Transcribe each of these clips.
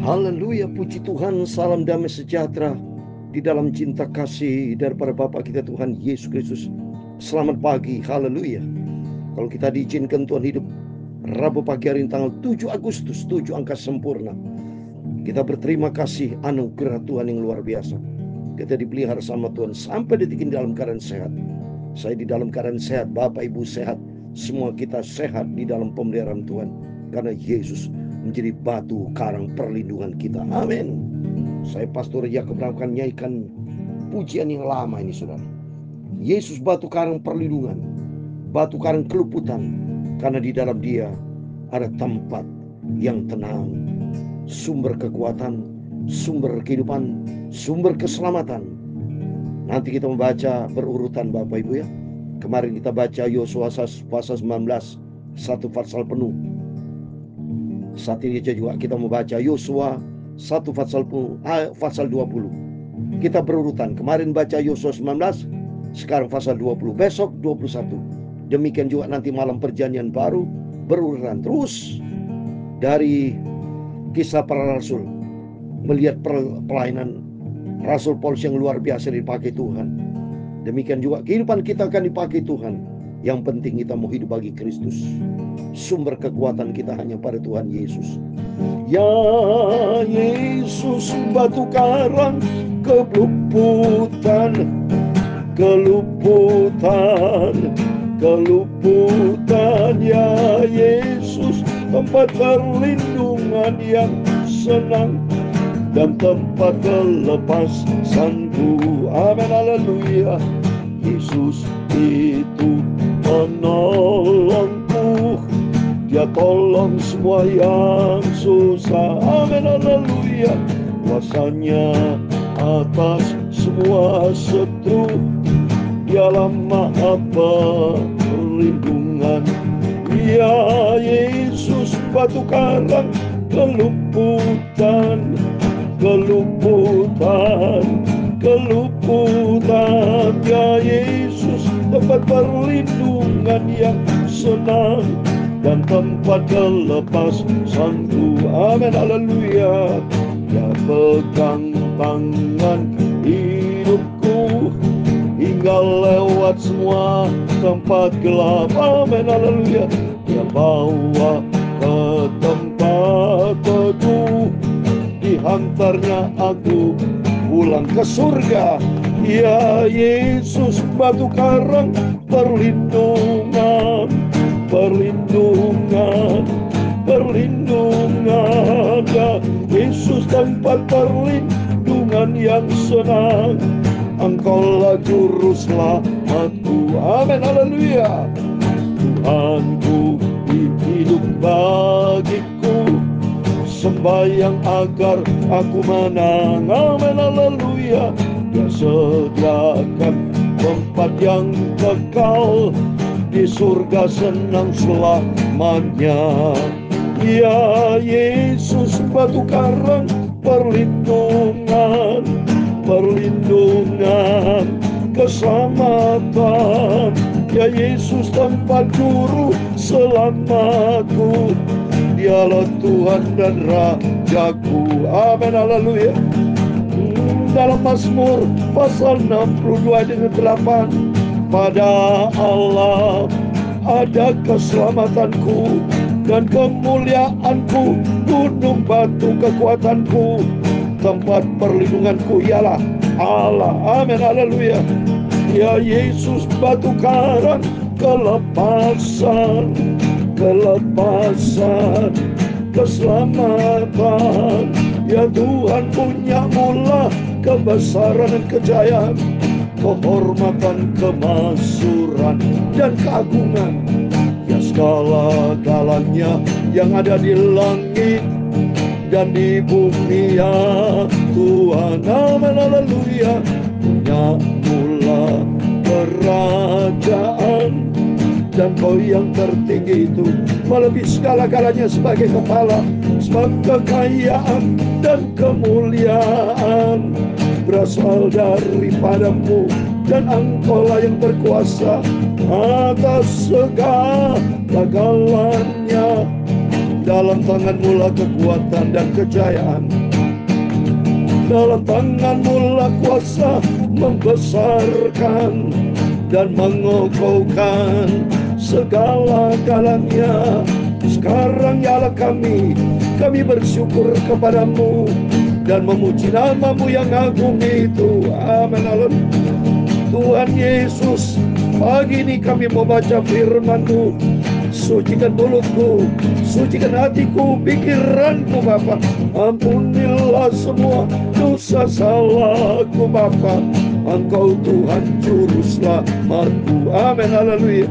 Haleluya, puji Tuhan, salam damai sejahtera di dalam cinta kasih daripada Bapa kita Tuhan Yesus Kristus. Selamat pagi, haleluya. Kalau kita diizinkan Tuhan hidup Rabu pagi hari ini tanggal 7 Agustus, 7 angka sempurna. Kita berterima kasih anugerah Tuhan yang luar biasa. Kita dipelihara sama Tuhan sampai detik ini dalam keadaan sehat. Saya di dalam keadaan sehat, Bapak Ibu sehat, semua kita sehat di dalam pemeliharaan Tuhan. Karena Yesus menjadi batu karang perlindungan kita. Amin. Saya Pastor Yakub akan nyanyikan pujian yang lama ini, saudara. Yesus batu karang perlindungan, batu karang keluputan, karena di dalam Dia ada tempat yang tenang, sumber kekuatan, sumber kehidupan, sumber keselamatan. Nanti kita membaca berurutan Bapak Ibu ya. Kemarin kita baca Yosua pasal 19, satu pasal penuh. Saat ini juga kita membaca Yosua 1 pasal 20. Kita berurutan. Kemarin baca Yosua 19, sekarang pasal 20, besok 21. Demikian juga nanti malam perjanjian baru berurutan. Terus dari kisah para rasul, melihat pelayanan Rasul Paulus yang luar biasa dipakai Tuhan. Demikian juga kehidupan kita akan dipakai Tuhan. Yang penting kita mau hidup bagi Kristus. Sumber kekuatan kita hanya pada Tuhan Yesus. Ya Yesus batu karang keluputan, ya Yesus tempat perlindungan yang senang dan tempat kelepasanku. Amin, haleluya. Yesus itu menolongku, Dia tolong semua yang susah. Amin, haleluya. Kuasanya atas semua setru, Dialah Maha perlindungan. Ya Yesus batu karang keluputan, ya Yesus tempat perlindungan yang senang dan tempat kelepasanku. Amin, haleluya. Ya pegang tangan hidupku hingga lewat semua tempat gelap. Amin, haleluya. Dia bawa ke tempat teduh, dihantarnya aku pulang ke surga. Ya Yesus batu karang perlindungan, ya Yesus tempat perlindungan yang senang. Engkaulah juru selamatku. Amin, haleluya. Tuhanku hidup bagiku, sembahyang agar aku menang. Amin, haleluya. Dia sediakan tempat yang kekal, di surga senang selamanya. Ya Yesus batu karang perlindungan, keselamatan. Ya Yesus tempat juru selamatku, Dialah Tuhan dan Rajaku. Amin, haleluya. Dalam Mazmur pasal 62 dengan 8, pada Allah ada keselamatanku dan kemuliaanku, gunung batu kekuatanku, tempat perlindunganku ialah Allah. Amin, haleluya. Ya Yesus batu karang keselamatan, keselamatan. Ya Tuhan punya mula kebesaran dan kejayaan, kehormatan, kemakmuran dan keagungan. Ya segala-galanya yang ada di langit dan di bumi, ya Tuhan. Amin, haleluya. Punya mula kerajaan, dan Kau yang tertinggi itu melebihi segala-galanya sebagai kepala. Sebab kekayaan dan kemuliaan berasal daripadamu, dan Engkaulah yang berkuasa atas segala-galanya. Dalam tangan-Mu lah kekuatan dan kejayaan. Dalam tangan-Mu lah kuasa membesarkan dan mengokohkan segala-galanya. Sekarang ya Allah kami bersyukur kepada-Mu dan memuji nama-Mu yang agung itu. Amin. Tuhan Yesus, pagi ini kami mau baca firman-Mu. Sucikan mulutku, sucikan hatiku, pikiranku Bapa. Ampunilah semua dosa salahku Bapa. Engkau Tuhan juru selamatku. Amin. Haleluya.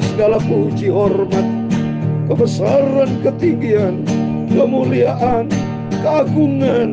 Segala puji, hormat, kebesaran, ketinggian, kemuliaan, keagungan,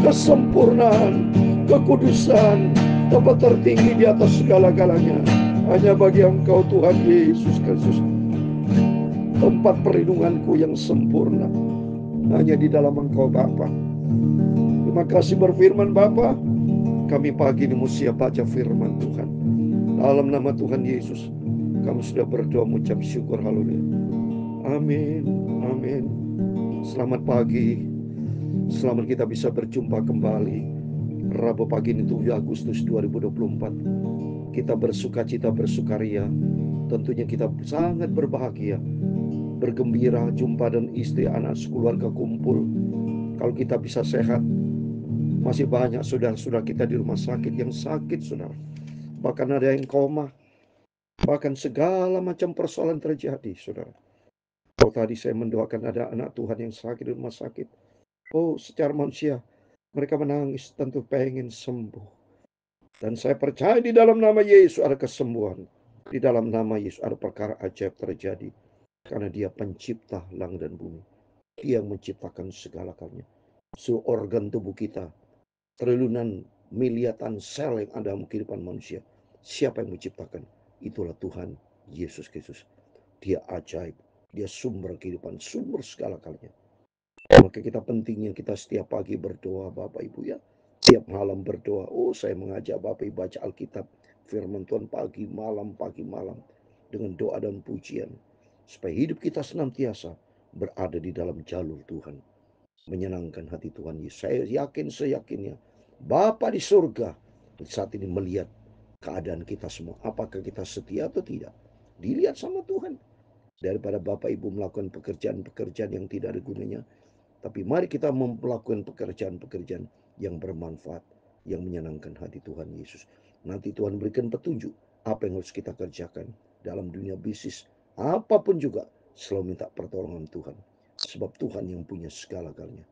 kesempurnaan, kekudusan, tempat tertinggi di atas segala-galanya hanya bagi Engkau Tuhan Yesus Kristus. Tempat perlindunganku yang sempurna hanya di dalam Engkau Bapa. Terima kasih berfirman Bapa. Kami pagi ini mau siap baca firman Tuhan. Dalam nama Tuhan Yesus kami sudah berdoa mengucap syukur. Haleluya. Amin. Amin. Selamat pagi. Selamat kita bisa berjumpa kembali. Rabu pagi ini 7 Agustus 2024. Kita bersukacita, bersukaria. Tentunya kita sangat berbahagia, bergembira, jumpa dan istri, anak, keluarga kumpul. Kalau kita bisa sehat, masih banyak saudara-saudara kita di rumah sakit yang sakit, saudara. Bahkan ada yang koma, bahkan segala macam persoalan terjadi, saudara. Kalau tadi saya mendoakan ada anak Tuhan yang sakit di rumah sakit. Oh, secara manusia mereka menangis, tentu pengen sembuh. Dan saya percaya di dalam nama Yesus ada kesembuhan. Di dalam nama Yesus ada perkara ajaib terjadi. Karena Dia pencipta langit dan bumi. Dia yang menciptakan segala-galanya. Seluruh organ tubuh kita, triliunan miliaran sel yang ada dalam kehidupan manusia. Siapa yang menciptakan? Itulah Tuhan Yesus Kristus. Dia ajaib. Dia sumber kehidupan, sumber segala-galanya. Maka kita pentingnya kita setiap pagi berdoa Bapak Ibu ya. Tiap malam berdoa. Oh, saya mengajak Bapak Ibu baca Alkitab, firman Tuhan pagi malam dengan doa dan pujian, supaya hidup kita senantiasa berada di dalam jalur Tuhan, menyenangkan hati Tuhan Yesus. Saya yakin seyakinnya Bapa di surga saat ini melihat keadaan kita semua. Apakah kita setia atau tidak? Dilihat sama Tuhan. Daripada Bapak Ibu melakukan pekerjaan-pekerjaan yang tidak ada gunanya, tapi mari kita melakukan pekerjaan-pekerjaan yang bermanfaat, yang menyenangkan hati Tuhan Yesus. Nanti Tuhan berikan petunjuk apa yang harus kita kerjakan dalam dunia bisnis. Apapun juga selalu minta pertolongan Tuhan. Sebab Tuhan yang punya segala-galanya.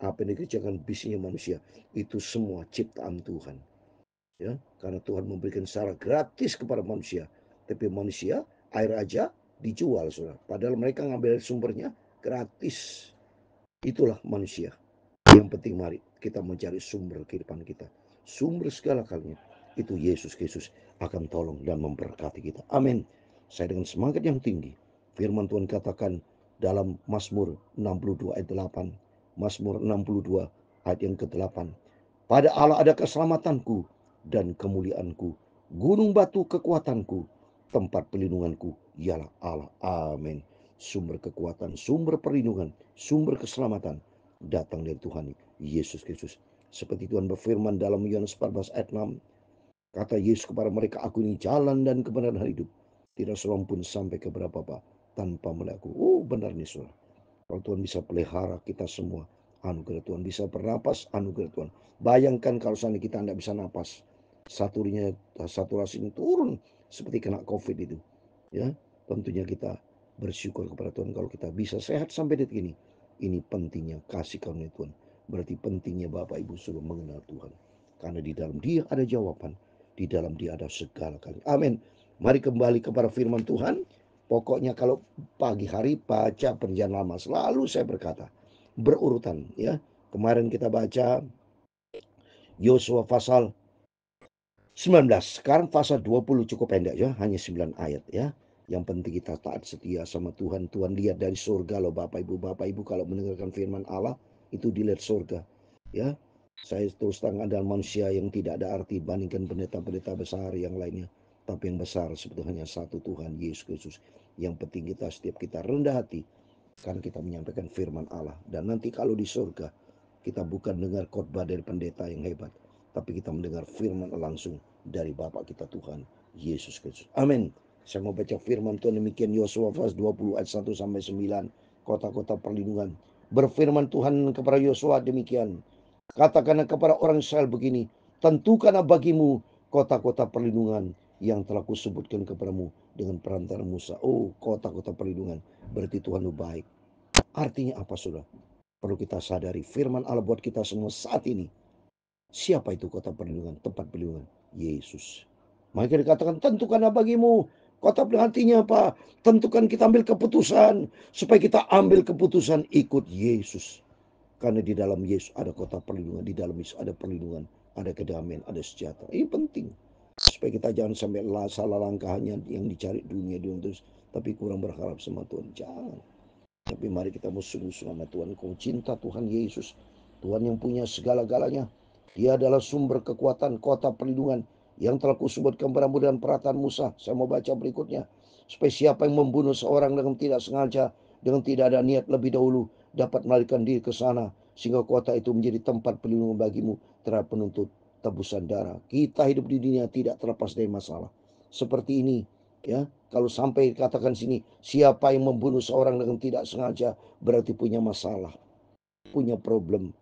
Apa yang dikerjakan bisnisnya manusia, itu semua ciptaan Tuhan. Ya, karena Tuhan memberikan secara gratis kepada manusia. Tapi manusia, air aja dijual, saudara. Padahal mereka ngambil sumbernya gratis. Itulah manusia. Yang penting mari kita mencari sumber kehidupan kita. Sumber segala-galanya. Itu Yesus Kristus akan tolong dan memberkati kita. Amin. Saya dengan semangat yang tinggi. Firman Tuhan katakan dalam Mazmur 62 ayat 8. Mazmur 62 ayat yang ke-8. Pada Allah ada keselamatanku dan kemuliaanku. Gunung batu kekuatanku. Tempat perlindunganku ialah Allah. Amin. Sumber kekuatan, sumber perlindungan, sumber keselamatan datang dari Tuhan Yesus Kristus. Seperti Tuhan berfirman dalam Yohanes 14 ayat 6. Kata Yesus kepada mereka, aku ini jalan dan kebenaran dan hidup. Tidak seorang pun sampai kepada Bapa tanpa melalui aku. Oh, benar nih saudara. Kalau Tuhan bisa pelihara kita semua, anugerah Tuhan. Bisa bernapas, anugerah Tuhan. Bayangkan kalau seandainya kita tidak bisa napas, saturasi ini turun seperti kena COVID itu. Ya, tentunya kita bersyukur kepada Tuhan kalau kita bisa sehat sampai detik ini. Ini pentingnya kasih karunia Tuhan. Berarti pentingnya Bapak Ibu sudah mengenal Tuhan. Karena di dalam Dia ada jawaban. Di dalam Dia ada segala kali. Amin. Mari kembali kepada firman Tuhan. Pokoknya kalau pagi hari baca perjanjian lama, selalu saya berkata berurutan ya. Kemarin kita baca Yosua pasal 19. Sekarang pasal 20 cukup pendek ya, hanya 9 ayat ya. Yang penting kita taat setia sama Tuhan. Tuhan lihat dari surga loh Bapak Ibu kalau mendengarkan firman Allah itu dilihat surga. Ya. Saya terus terang ada manusia yang tidak ada arti bandingkan pendeta-pendeta besar yang lainnya. Tapi yang besar sebetulnya hanya satu Tuhan Yesus Kristus. Yang penting kita setiap kita rendah hati, Kan kita menyampaikan firman Allah. Dan nanti kalau di surga, kita bukan dengar khotbah dari pendeta yang hebat, tapi kita mendengar firman langsung dari Bapa kita Tuhan Yesus Kristus. Amin. Saya mau baca firman Tuhan demikian, Yosua pasal 20 ayat 1 sampai 9, kota-kota perlindungan. Berfirman Tuhan kepada Yosua demikian, katakanlah kepada orang Israel begini, tentukanlah bagimu kota-kota perlindungan yang telah kusebutkan kepadamu dengan perantara Musa. Oh, kota-kota perlindungan, berarti Tuhan itu baik. Artinya apa, saudara? Perlu kita sadari firman Allah buat kita semua saat ini. Siapa itu kota perlindungan, tempat perlindungan? Yesus. Maka dikatakan tentukanlah bagimu kota perlindungan. Artinya apa? Tentukan, kita ambil keputusan. Supaya kita ambil keputusan ikut Yesus. Karena di dalam Yesus ada kota perlindungan. Di dalam Yesus ada perlindungan. Ada kedamaian, ada sejahtera. Ini penting. Supaya kita jangan sampai salah langkah hanya yang dicari dunia terus. Tapi kurang berharap sama Tuhan. Jangan. Tapi mari kita mau sungguh-sungguh sama Tuhan. Kau cinta Tuhan Yesus. Tuhan yang punya segala-galanya. Dia adalah sumber kekuatan, kota perlindungan yang telah kusebutkan padamu dan perkataan Musa. Saya mau baca berikutnya. Supaya siapa yang membunuh seorang dengan tidak sengaja, dengan tidak ada niat lebih dahulu, dapat melarikan diri ke sana. Sehingga kota itu menjadi tempat perlindungan bagimu terhadap penuntut tebusan darah. Kita hidup di dunia tidak terlepas dari masalah. Seperti ini, ya. Kalau sampai katakan sini, siapa yang membunuh seorang dengan tidak sengaja, berarti punya masalah, punya problem.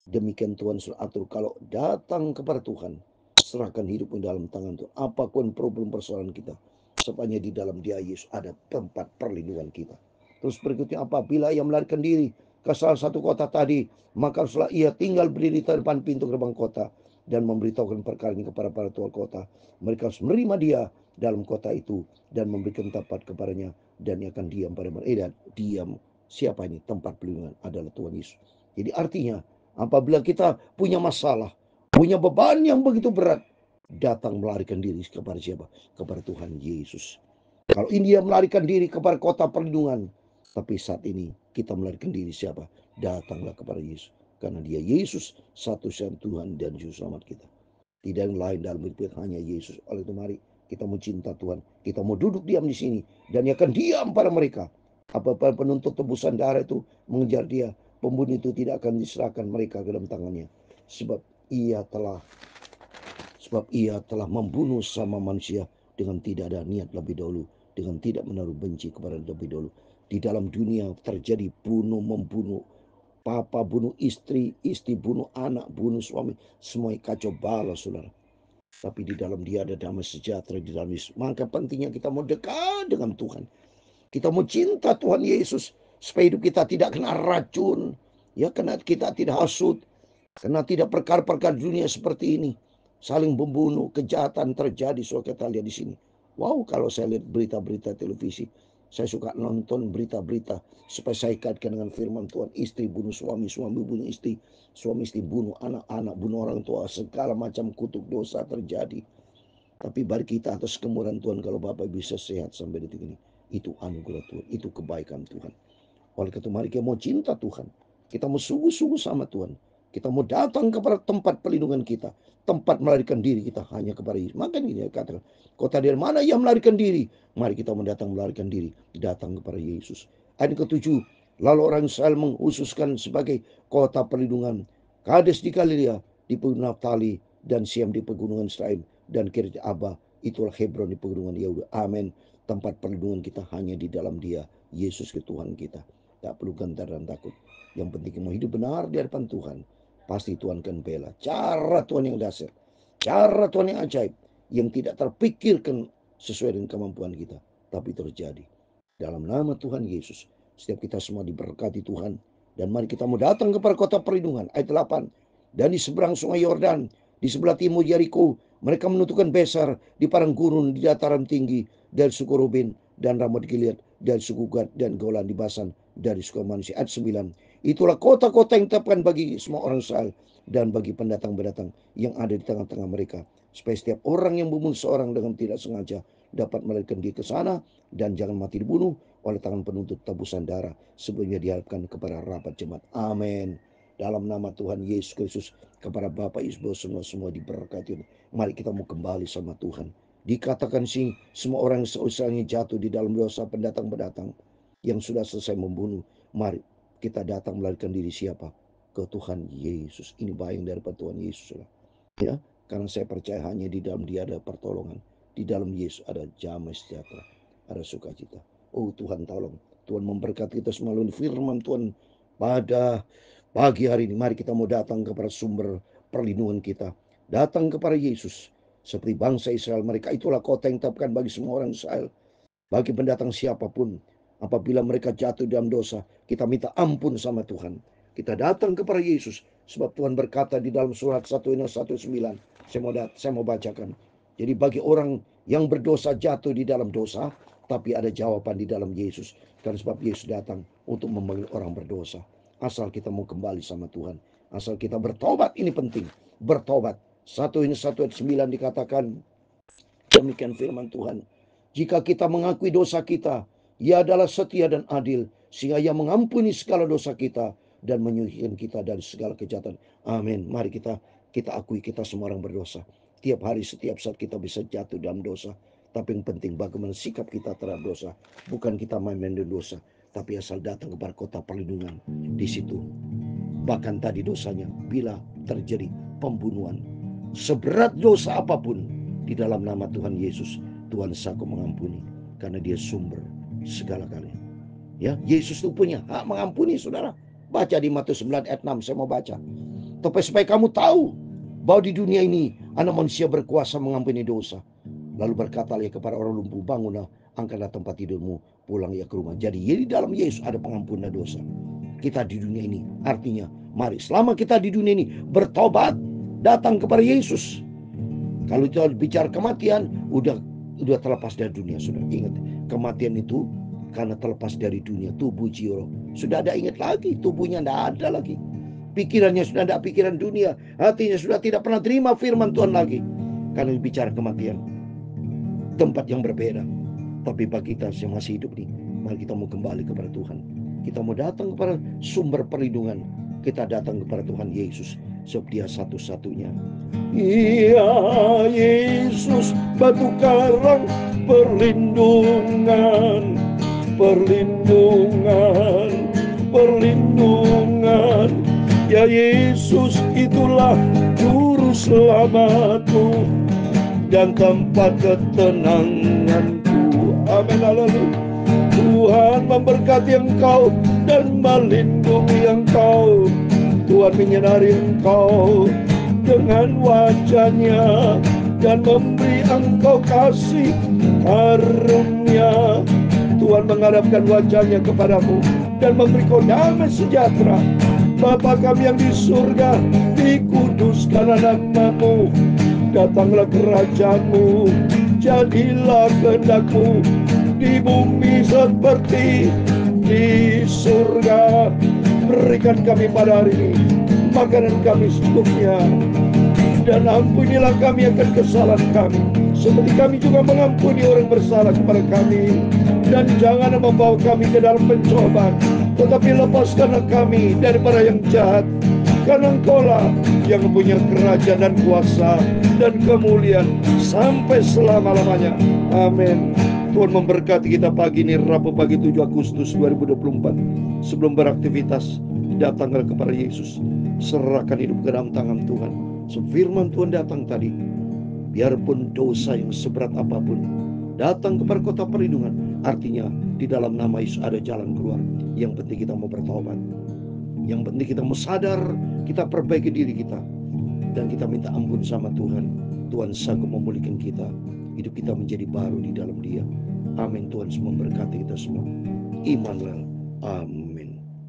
Demikian Tuhan sudah atur. Kalau datang kepada Tuhan, serahkan hidupmu dalam tangan Tuhan. Apapun problem persoalan kita, sepanjang di dalam Dia Yesus ada tempat perlindungan kita. Terus berikutnya, apabila ia melarikan diri ke salah satu kota tadi, maka setelah ia tinggal berdiri di depan pintu gerbang kota dan memberitahukan perkara ini kepada para tua kota, mereka harus menerima dia dalam kota itu dan memberikan tempat kepadanya, dan ia akan diam pada mereka. Diam. Siapa ini? Tempat perlindungan adalah Tuhan Yesus. Jadi artinya, apabila kita punya masalah, punya beban yang begitu berat, datang melarikan diri kepada siapa? Kepada Tuhan Yesus. Kalau India melarikan diri kepada kota perlindungan, tapi saat ini kita melarikan diri siapa? Datanglah kepada Yesus. Karena Dia Yesus satu-satunya Tuhan dan Juru Selamat kita. Tidak yang lain dalam hidup kita, hanya Yesus. Oleh itu mari kita mau cinta Tuhan. Kita mau duduk diam di sini. Dan Dia akan diam pada mereka. Apabila penuntut tebusan darah itu mengejar dia, pembunuh itu tidak akan diserahkan mereka ke dalam tangannya. Sebab ia telah membunuh sama manusia dengan tidak ada niat lebih dahulu, dengan tidak menaruh benci kepada lebih dahulu. Di dalam dunia terjadi bunuh-membunuh, papa bunuh istri, istri bunuh anak, bunuh suami, semuanya kacau balau, saudara. Tapi di dalam Dia ada damai sejahtera di dalam Yesus. Maka pentingnya kita mau dekat dengan Tuhan. Kita mau cinta Tuhan Yesus supaya hidup kita tidak kena racun, ya, karena kita tidak hasut, karena tidak perkara-perkara dunia seperti ini. Saling membunuh, kejahatan terjadi. So kita lihat di sini. Wow, kalau saya lihat berita-berita televisi, saya suka nonton berita-berita supaya saya kaitkan dengan firman Tuhan. Istri bunuh suami, suami bunuh istri, suami istri bunuh anak-anak, bunuh orang tua, segala macam kutuk dosa terjadi. Tapi bagi kita atas kemurahan Tuhan, kalau Bapak bisa sehat sampai detik ini, itu anugerah Tuhan, itu kebaikan Tuhan. Oleh karena itu mari kita mau cinta Tuhan. Kita mau sungguh-sungguh sama Tuhan. Kita mau datang kepada tempat perlindungan kita. Tempat melarikan diri kita hanya kepada Yesus. Maka ini dia katakan, kota dari mana yang melarikan diri? Mari kita mendatang melarikan diri. Datang kepada Yesus. Ayat ketujuh. Lalu orang Israel menghususkan sebagai kota perlindungan Kades di Galilea, di pegunungan Naftali, dan Siam di pegunungan Efraim, dan Kiryat Arba, itulah Hebron di pegunungan Yehuda. Amin. Tempat perlindungan kita hanya di dalam Dia, Yesus ke Tuhan kita. Tak perlu gentar dan takut. Yang penting mau hidup benar di hadapan Tuhan. Pasti Tuhan akan bela. Cara Tuhan yang dasar. Cara Tuhan yang ajaib. Yang tidak terpikirkan sesuai dengan kemampuan kita. Tapi terjadi. Dalam nama Tuhan Yesus. Setiap kita semua diberkati Tuhan. Dan mari kita mau datang kepada kota perlindungan. Ayat 8. Dan di seberang sungai Yordan, di sebelah timur Yeriko, mereka menentukan Besar di padang gurun di dataran tinggi dari suku Ruben dan Ramot Gilead, dari suku Gad dan Golan di Basan, dari suku manusia. Ayat 9. Itulah kota-kota yang ditetapkan bagi semua orang Israel dan bagi pendatang-pendatang yang ada di tengah-tengah mereka, supaya setiap orang yang membunuh seorang dengan tidak sengaja dapat melarikan diri ke sana dan jangan mati dibunuh oleh tangan penuntut tebusan darah sebelumnya diharapkan kepada rapat jemaat. Amin. Dalam nama Tuhan Yesus Kristus, kepada Bapak Ibu semua diberkati. Mari kita mau kembali sama Tuhan. Dikatakan sih, semua orang seusianya jatuh di dalam dosa pendatang-pendatang yang sudah selesai membunuh. Mari kita datang melarikan diri siapa? Ke Tuhan Yesus. Ini bayang daripada Tuhan Yesus lah. Ya, karena saya percaya hanya di dalam Dia ada pertolongan. Di dalam Yesus ada damai sejahtera, ada sukacita. Oh Tuhan tolong, Tuhan memberkati kita melalui firman Tuhan pada pagi hari ini. Mari kita mau datang kepada sumber perlindungan kita. Datang kepada Yesus. Seperti bangsa Israel, mereka itulah kota yang tetapkan bagi semua orang Israel. Bagi pendatang siapapun, apabila mereka jatuh dalam dosa, kita minta ampun sama Tuhan. Kita datang kepada Yesus, sebab Tuhan berkata di dalam surat 1 Yohanes 1:9. Saya mau bacakan. Jadi bagi orang yang berdosa jatuh di dalam dosa, tapi ada jawaban di dalam Yesus. Karena sebab Yesus datang untuk memanggil orang berdosa. Asal kita mau kembali sama Tuhan. Asal kita bertobat, ini penting. Bertobat. 1 Yohanes 1:9 dikatakan, demikian firman Tuhan. Jika kita mengakui dosa kita, Ia adalah setia dan adil, sehingga Ia mengampuni segala dosa kita dan menyucikan kita dari segala kejahatan. Amin. Mari kita akui kita semua orang berdosa. Tiap hari, setiap saat kita bisa jatuh dalam dosa. Tapi yang penting bagaimana sikap kita terhadap dosa. Bukan kita main-main dengan dosa, tapi asal datang kepada kota perlindungan. Di situ, bahkan tadi dosanya, bila terjadi pembunuhan, seberat dosa apapun, di dalam nama Tuhan Yesus, Tuhan sanggup mengampuni, karena Dia sumber segala galanya. Ya, Yesus itu punya hak mengampuni, saudara. Baca di Matius 9 ayat 6, saya mau baca. Tapi supaya kamu tahu bahwa di dunia ini anak manusia berkuasa mengampuni dosa. Lalu berkatalah ia kepada orang lumpuh, bangunlah, angkatlah tempat tidurmu, pulang ia ke rumah. Jadi di dalam Yesus ada pengampunan dosa. Kita di dunia ini, artinya mari selama kita di dunia ini bertobat, datang kepada Yesus. Kalau kita bicara kematian, udah terlepas dari dunia. Sudah ingat, kematian itu karena terlepas dari dunia, tubuh jiwa. Sudah ada ingat lagi, tubuhnya tidak ada lagi. Pikirannya sudah tidak pikiran dunia, hatinya sudah tidak pernah terima firman Tuhan lagi. Karena bicara kematian, tempat yang berbeda. Tapi bagi kita yang masih hidup nih, mari kita mau kembali kepada Tuhan. Kita mau datang kepada sumber perlindungan. Kita datang kepada Tuhan Yesus, sebab Dia satu-satunya. Iya, Yesus batu karang perlindungan, perlindungan, perlindungan. Ya Yesus, itulah juru selamatku dan tempat ketenanganku. Amin, haleluya. Tuhan memberkati engkau dan melindungi engkau. Tuhan menyinari engkau dengan wajah-Nya dan memberi engkau kasih karunia. Tuhan menghadapkan wajah-Nya kepadamu dan memberi kau damai sejahtera. Bapa kami yang di surga, dikuduskanlah nama-Mu. Datanglah kerajaan-Mu, jadilah kehendak-Mu di bumi seperti di surga. Berikan kami pada hari ini makanan kami secukupnya, dan ampunilah kami akan kesalahan kami, seperti kami juga mengampuni orang bersalah kepada kami. Dan jangan membawa kami ke dalam pencobaan, tetapi lepaskanlah kami daripada yang jahat. Karena Engkau-lah yang mempunyai kerajaan dan kuasa dan kemuliaan sampai selama-lamanya. Amin. Tuhan memberkati kita pagi ini, Rabu pagi 7 Agustus 2024. Sebelum beraktivitas, datanglah kepada Yesus. Serahkan hidup ke dalam tangan Tuhan. Firman Tuhan datang tadi. Biarpun dosa yang seberat apapun, datang kepada kota perlindungan. Artinya di dalam nama Yesus ada jalan keluar. Yang penting kita mau bertobat. Yang penting kita mau sadar, kita perbaiki diri kita, dan kita minta ampun sama Tuhan. Tuhan sanggup memulihkan kita. Hidup kita menjadi baru di dalam Dia. Amin. Tuhan semua memberkati kita semua. Immanuel. Amin.